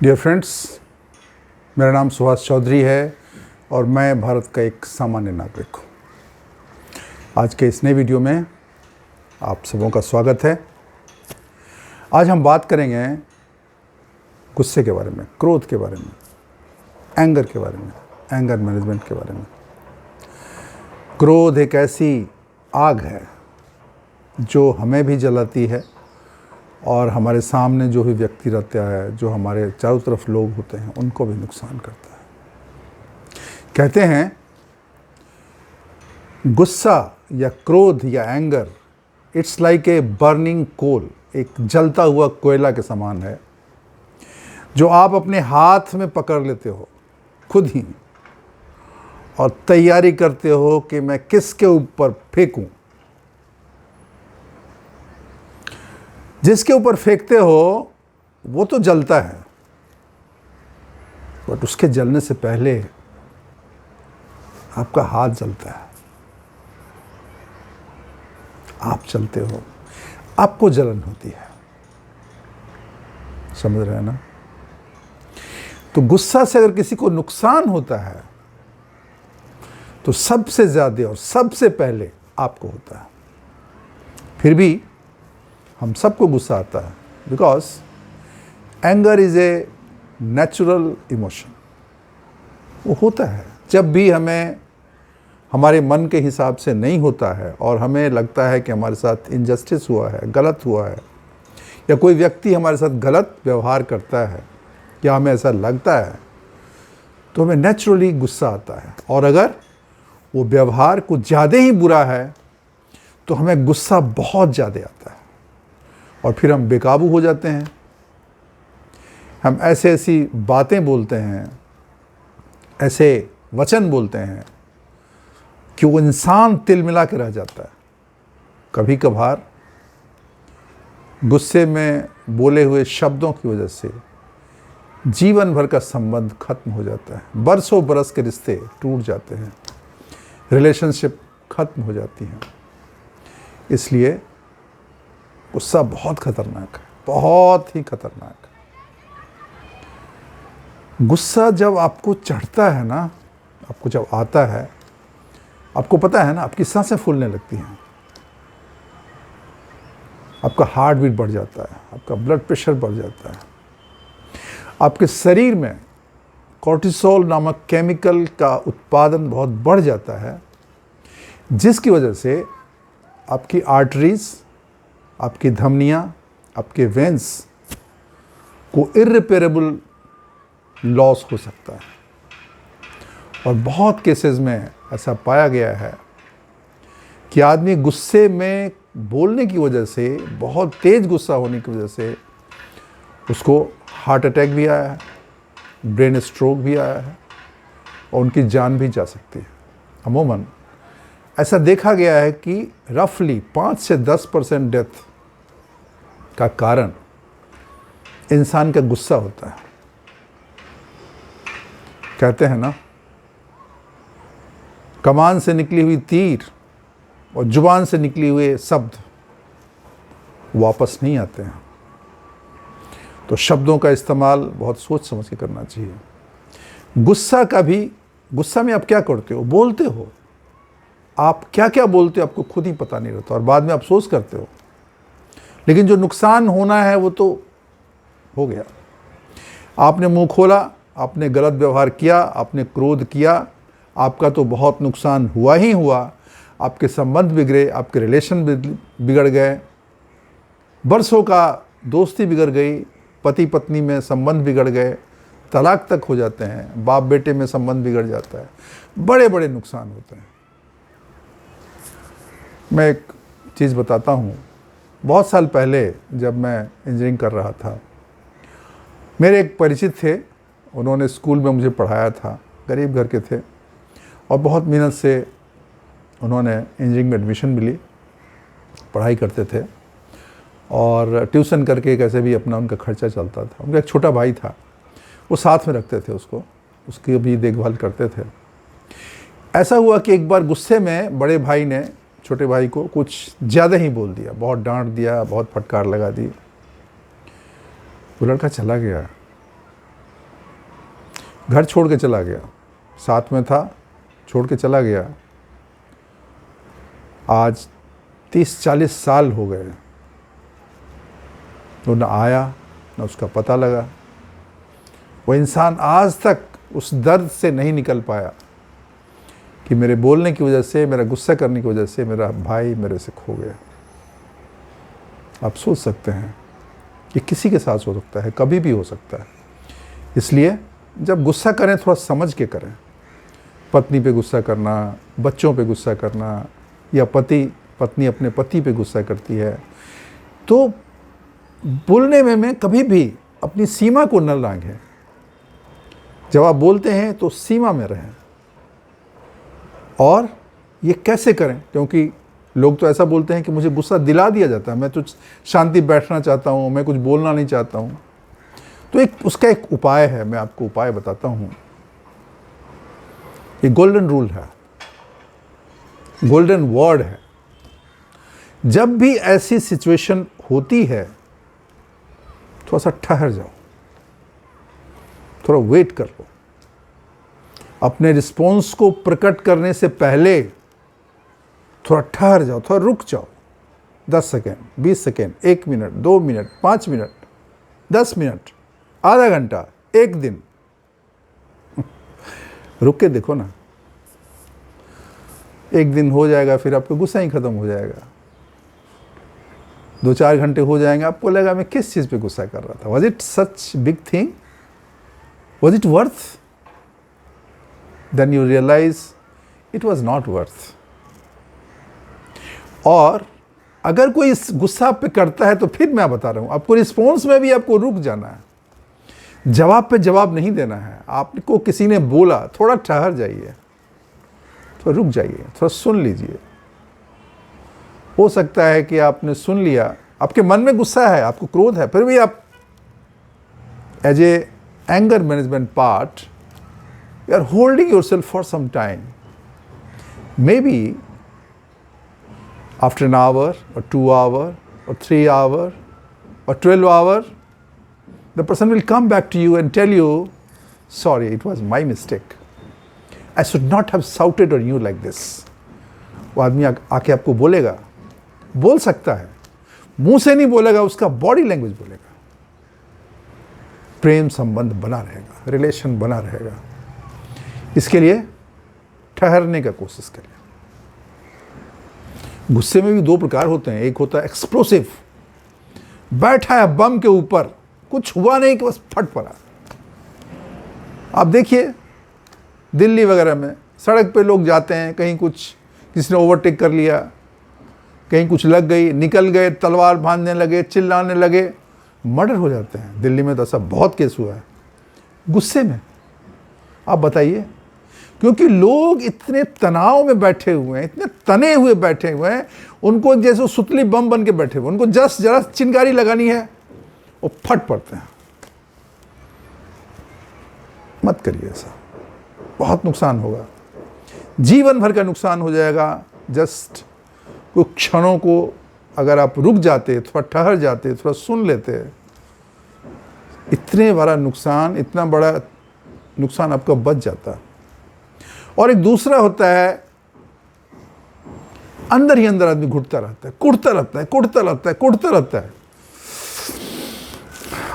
Dear friends, मेरा नाम सुभाष चौधरी है और मैं भारत का एक सामान्य नागरिक हूँ। आज के इस नए वीडियो में आप सबों का स्वागत है। आज हम बात करेंगे गुस्से के बारे में, क्रोध के बारे में, एंगर के बारे में, एंगर मैनेजमेंट के बारे में। क्रोध एक ऐसी आग है जो हमें भी जलाती है और हमारे सामने जो भी व्यक्ति रहता है, जो हमारे चारों तरफ लोग होते हैं, उनको भी नुकसान करता है। कहते हैं गुस्सा या क्रोध या anger it's like a burning coal, एक जलता हुआ कोयला के समान है जो आप अपने हाथ में पकड़ लेते हो खुद ही और तैयारी करते हो कि मैं किसके ऊपर फेंकूं। जिसके ऊपर फेंकते हो वो तो जलता है, बट उसके जलने से पहले आपका हाथ जलता है, आप जलते हो, आपको जलन होती है। समझ रहे हैं ना? तो गुस्सा से अगर किसी को नुकसान होता है तो सबसे ज्यादा और सबसे पहले आपको होता है। फिर भी हम सबको गुस्सा आता है, because anger is a natural emotion. वो होता है जब भी हमें हमारे मन के हिसाब से नहीं होता है और हमें लगता है कि हमारे साथ इनजस्टिस हुआ है, गलत हुआ है, या कोई व्यक्ति हमारे साथ गलत व्यवहार करता है या हमें ऐसा लगता है, तो हमें नेचुरली गुस्सा आता है। और अगर वो व्यवहार कुछ ज़्यादा ही बुरा है तो हमें गुस्सा बहुत ज़्यादा आता है और फिर हम बेकाबू हो जाते हैं। हम ऐसी बातें बोलते हैं, ऐसे वचन बोलते हैं कि वो इंसान तिलमिला के रह जाता है। कभी कभार गुस्से में बोले हुए शब्दों की वजह से जीवन भर का संबंध खत्म हो जाता है, बरसों बरस के रिश्ते टूट जाते हैं, रिलेशनशिप खत्म हो जाती हैं। इसलिए गुस्सा बहुत खतरनाक है, बहुत ही खतरनाक है। गुस्सा जब आपको चढ़ता है ना, आपको जब आता है, आपको पता है ना, आपकी सांसें फूलने लगती हैं, आपका हार्ट बीट बढ़ जाता है, आपका ब्लड प्रेशर बढ़ जाता है, आपके शरीर में कॉर्टिसोल नामक केमिकल का उत्पादन बहुत बढ़ जाता है, जिसकी वजह से आपकी आर्टरीज, आपकी धमनियाँ, आपके वेंस को इर्रिपेरेबल लॉस हो सकता है। और बहुत केसेस में ऐसा पाया गया है कि आदमी गुस्से में बोलने की वजह से, बहुत तेज गुस्सा होने की वजह से उसको हार्ट अटैक भी आया है, ब्रेन स्ट्रोक भी आया है और उनकी जान भी जा सकती है। अमूमन ऐसा देखा गया है कि रफली 5 से 10% डेथ का कारण इंसान का गुस्सा होता है। कहते हैं ना, कमान से निकली हुई तीर और जुबान से निकले हुए शब्द वापस नहीं आते हैं। तो शब्दों का इस्तेमाल बहुत सोच समझ के करना चाहिए। गुस्सा में आप क्या करते हो? बोलते हो। आप क्या क्या बोलते हो आपको खुद ही पता नहीं रहता और बाद में अफसोस करते हो। लेकिन जो नुकसान होना है वो तो हो गया। आपने मुंह खोला, आपने गलत व्यवहार किया, आपने क्रोध किया, आपका तो बहुत नुकसान हुआ ही हुआ। आपके संबंध बिगड़े, आपके रिलेशन बिगड़ गए, बरसों का दोस्ती बिगड़ गई, पति पत्नी में संबंध बिगड़ गए, तलाक तक हो जाते हैं, बाप बेटे में संबंध बिगड़ जाता है, बड़े बड़े नुकसान होते हैं। मैं एक चीज़ बताता हूँ। बहुत साल पहले जब मैं इंजीनियरिंग कर रहा था, मेरे एक परिचित थे, उन्होंने स्कूल में मुझे पढ़ाया था, गरीब घर के थे और बहुत मेहनत से उन्होंने इंजीनियरिंग में एडमिशन मिली, पढ़ाई करते थे और ट्यूशन करके कैसे भी अपना उनका खर्चा चलता था। उनका एक छोटा भाई था, वो साथ में रखते थे उसको, उसकी भी देखभाल करते थे। ऐसा हुआ कि एक बार गुस्से में बड़े भाई ने छोटे भाई को कुछ ज़्यादा ही बोल दिया, बहुत डांट दिया, बहुत फटकार लगा दी। वो लड़का चला गया। घर छोड़ के चला गया, साथ में था, छोड़ के चला गया। आज 30-40 साल हो गए, वो न आया न उसका पता लगा। वो इंसान आज तक उस दर्द से नहीं निकल पाया कि मेरे बोलने की वजह से, मेरा गुस्सा करने की वजह से मेरा भाई मेरे से खो गया। आप सोच सकते हैं कि किसी के साथ हो सकता है, कभी भी हो सकता है। इसलिए जब गुस्सा करें थोड़ा समझ के करें। पत्नी पे गुस्सा करना, बच्चों पे गुस्सा करना, या पत्नी अपने पति पे गुस्सा करती है, तो बोलने में कभी भी अपनी सीमा को न लांघें। जब आप बोलते हैं तो सीमा में रहें। और ये कैसे करें? क्योंकि लोग तो ऐसा बोलते हैं कि मुझे गुस्सा दिला दिया जाता है, मैं तो शांति बैठना चाहता हूँ, मैं कुछ बोलना नहीं चाहता हूँ। तो उसका एक उपाय है, मैं आपको उपाय बताता हूँ। ये गोल्डन रूल है, गोल्डन वर्ड है। जब भी ऐसी सिचुएशन होती है, थोड़ा सा ठहर जाओ, थोड़ा वेट कर लो। अपने रिस्पॉन्स को प्रकट करने से पहले थोड़ा ठहर जाओ, थोड़ा रुक जाओ। 10 second, 20 second, 1 minute, 2 minute, 5 minute, 10 minute, आधा घंटा, 1 दिन रुक के देखो ना। 1 दिन हो जाएगा, फिर आपका गुस्सा ही खत्म हो जाएगा। 2-4 घंटे हो जाएंगे, आपको लगा मैं किस चीज़ पे गुस्सा कर रहा था। Was it such big thing? Was it worth? Then you realise it was not worth. और अगर कोई इस गुस्सा पे करता है तो फिर मैं बता रहा हूँ, आपको रिस्पॉन्स में भी आपको रुक जाना है। जवाब पे जवाब नहीं देना है। आपको किसी ने बोला, थोड़ा ठहर जाइए, थोड़ा रुक जाइए, थोड़ा सुन लीजिए। हो सकता है कि आपने सुन लिया, आपके मन में गुस्सा है, आपको क्रोध है, फिर भी आप as a anger management part you are holding yourself for some time. Maybe after an hour or 2 hours or 3 hours or 12 hours, the person will come back to you and tell you, sorry, it was my mistake. I should not have shouted on you like this. वो आदमी आके आपको बोलेगा, बोल सकता है, मुंह से नहीं बोलेगा, उसका बॉडी लैंग्वेज बोलेगा। प्रेम संबंध बना रहेगा, रिलेशन बना रहेगा। इसके लिए ठहरने का कोशिश करें। गुस्से में भी 2 प्रकार होते हैं। एक होता है एक्सप्लोसिव, बैठा है बम के ऊपर, कुछ हुआ नहीं कि बस फट पड़ा। आप देखिए दिल्ली वगैरह में सड़क पे लोग जाते हैं, कहीं कुछ किसी ने ओवरटेक कर लिया, कहीं कुछ लग गई, निकल गए, तलवार बांधने लगे, चिल्लाने लगे, मर्डर हो जाते हैं। दिल्ली में तो ऐसा बहुत केस हुआ है गुस्से में। आप बताइए, क्योंकि लोग इतने तनाव में बैठे हुए हैं, इतने तने हुए बैठे हुए हैं, उनको जैसे सुतली बम बन के बैठे हुए, उनको जस्ट जरा चिंगारी लगानी है, वो फट पड़ते हैं। मत करिए ऐसा, बहुत नुकसान होगा, जीवन भर का नुकसान हो जाएगा। जस्ट कुछ क्षणों को अगर आप रुक जाते, थोड़ा ठहर जाते, थोड़ा सुन लेते, इतने बड़ा नुकसान, इतना बड़ा नुकसान आपका बच जाता। और एक दूसरा होता है, अंदर ही अंदर आदमी घुटता रहता है, कुटता रहता है, कुटता रहता है, कुटता रहता है।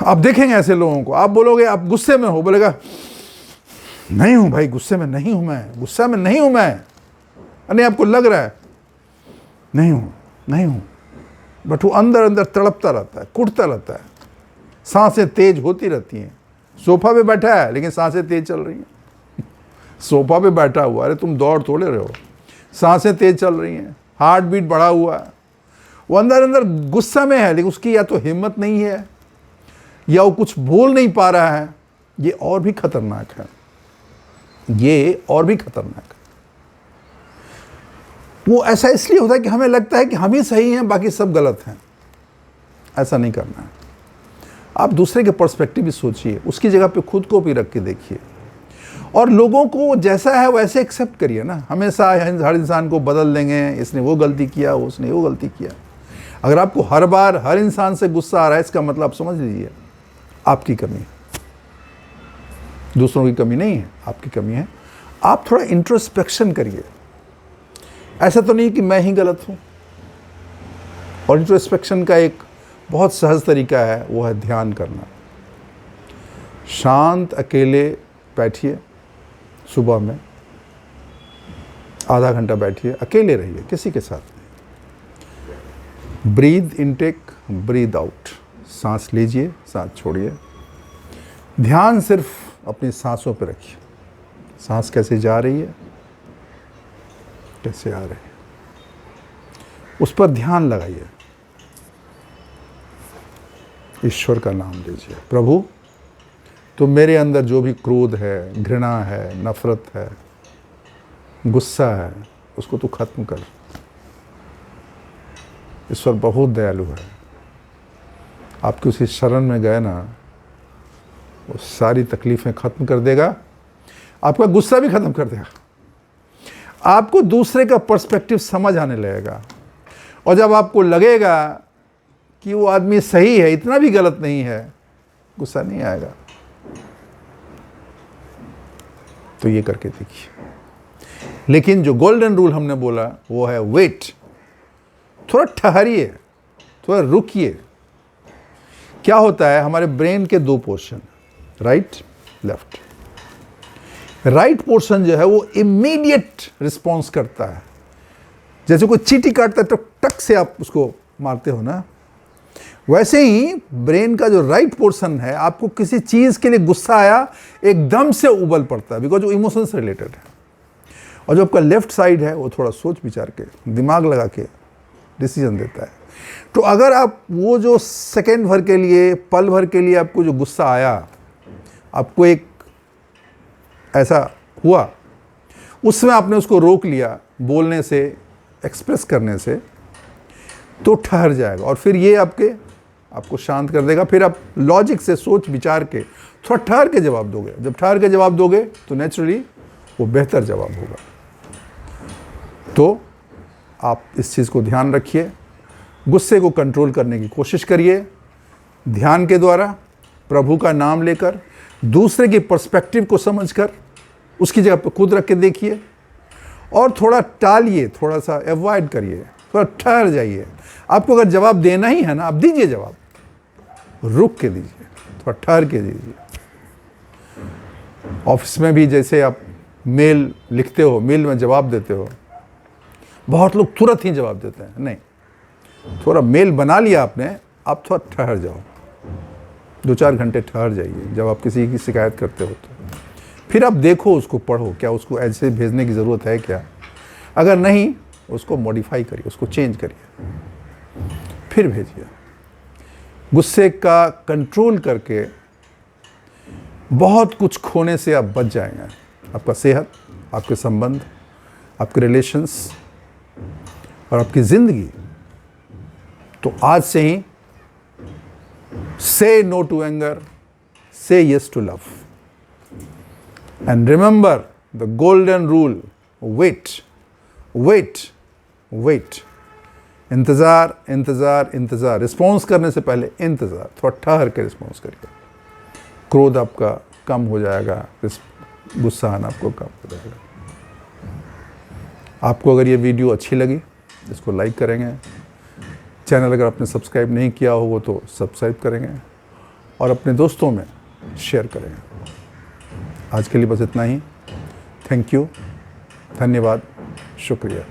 आप देखेंगे ऐसे लोगों को, आप बोलोगे आप गुस्से में हो, बोलेगा नहीं हूं भाई, गुस्से में नहीं हूं मैं, गुस्सा में नहीं हूं मैं। अरे आपको लग रहा है नहीं हूं, बट वो अंदर अंदर तड़पता रहता है, कुटता रहता है, सांसें तेज होती रहती हैं। सोफा पे बैठा है लेकिन सांसें तेज चल रही हैं। सोफा पे बैठा हुआ, अरे तुम दौड़ थोड़े रहे हो, सांसें तेज चल रही हैं, हार्ट बीट बढ़ा हुआ है। वो अंदर अंदर गुस्सा में है, लेकिन उसकी या तो हिम्मत नहीं है या वो कुछ बोल नहीं पा रहा है। ये और भी खतरनाक है, ये और भी खतरनाक है। वो ऐसा इसलिए होता है कि हमें लगता है कि हम ही सही हैं, बाकी सब गलत हैं। ऐसा नहीं करना है। आप दूसरे के पर्सपेक्टिव भी सोचिए, उसकी जगह पे खुद को भी रख के देखिए, और लोगों को जैसा है वैसे एक्सेप्ट करिए ना। हमेशा हर इंसान को बदल देंगे, इसने वो गलती किया, उसने वो गलती किया। अगर आपको हर बार हर इंसान से गुस्सा आ रहा है, इसका मतलब समझ लीजिए आपकी कमी है। दूसरों की कमी नहीं है, आपकी कमी है। आप थोड़ा इंट्रोस्पेक्शन करिए। ऐसा तो नहीं कि मैं ही गलत हूँ। और इंट्रोस्पेक्शन का एक बहुत सहज तरीका है, वो है ध्यान करना। शांत अकेले बैठिए, सुबह में आधा घंटा बैठिए, अकेले रहिए, किसी के साथ नहीं। ब्रीद इनटेक, ब्रीद आउट, सांस लीजिए, सांस छोड़िए। ध्यान सिर्फ अपनी सांसों पर रखिए। सांस कैसे जा रही है, कैसे आ रही है, उस पर ध्यान लगाइए। ईश्वर का नाम लीजिए। प्रभु, तो मेरे अंदर जो भी क्रोध है, घृणा है, नफरत है, गुस्सा है, उसको तू खत्म कर। ईश्वर बहुत दयालु है। आपकी उसी शरण में गए ना, वो सारी तकलीफें खत्म कर देगा, आपका गुस्सा भी खत्म कर देगा। आपको दूसरे का पर्सपेक्टिव समझ आने लगेगा। और जब आपको लगेगा कि वो आदमी सही है, इतना भी गलत नहीं है, गुस्सा नहीं आएगा। तो ये करके देखिए। लेकिन जो गोल्डन रूल हमने बोला वो है वेट। थोड़ा ठहरिए, थोड़ा रुकिए। क्या होता है, हमारे ब्रेन के दो portion, right left. Right portion जो है वो इमीडिएट रिस्पॉन्स करता है। जैसे कोई चींटी काटता है तो टक से आप उसको मारते हो ना, वैसे ही ब्रेन का जो राइट पोर्शन है, आपको किसी चीज के लिए गुस्सा आया, एकदम से उबल पड़ता है, बिकॉज वो इमोशन से रिलेटेड है। और जो आपका लेफ्ट साइड है वो थोड़ा सोच विचार के, दिमाग लगा के डिसीजन देता है। तो अगर आप वो जो सेकेंड भर के लिए, पल भर के लिए आपको जो गुस्सा आया, आपको एक ऐसा हुआ, उसमें आपने उसको रोक लिया बोलने से, एक्सप्रेस करने से, तो ठहर जाएगा। और फिर ये आपको शांत कर देगा। फिर आप लॉजिक से, सोच विचार के, थोड़ा ठहर के जवाब दोगे। जब ठहर के जवाब दोगे तो नेचुरली वो बेहतर जवाब होगा। तो आप इस चीज़ को ध्यान रखिए। गुस्से को कंट्रोल करने की कोशिश करिए ध्यान के द्वारा, प्रभु का नाम लेकर, दूसरे की पर्सपेक्टिव को समझकर उसकी जगह पर खुद रख के देखिए। और थोड़ा टालिए, थोड़ा सा अवॉइड करिए, थोड़ा ठहर जाइए। आपको अगर जवाब देना ही है ना, आप दीजिए जवाब, रुक के दीजिए, थोड़ा ठहर के दीजिए। ऑफिस में भी जैसे आप मेल लिखते हो, मेल में जवाब देते हो, बहुत लोग तुरंत ही जवाब देते हैं। नहीं, थोड़ा मेल बना लिया आपने, आप थोड़ा ठहर जाओ, 2-4 घंटे ठहर जाइए। जब आप किसी की शिकायत करते हो तो फिर आप देखो, उसको पढ़ो, क्या उसको ऐसे भेजने की ज़रूरत है क्या। अगर नहीं, उसको मॉडिफाई करिए, उसको चेंज करिए, फिर भेजिए। गुस्से का कंट्रोल करके बहुत कुछ खोने से आप बच जाएंगे। आपका सेहत, आपके संबंध, आपके रिलेशंस और आपकी ज़िंदगी। तो आज से ही say no to anger, say yes to love, and remember the golden rule, wait wait wait. इंतज़ार इंतज़ार इंतज़ार, रिस्पॉन्स करने से पहले इंतज़ार, थोड़ा ठहर के रिस्पॉन्स करिए। क्रोध आपका कम हो जाएगा, गुस्सा आना आपको कम हो जाएगा। आपको अगर ये वीडियो अच्छी लगी, इसको लाइक करेंगे। चैनल अगर आपने सब्सक्राइब नहीं किया हो तो सब्सक्राइब करेंगे और अपने दोस्तों में शेयर करेंगे। आज के लिए बस इतना ही। थैंक यू, धन्यवाद, शुक्रिया।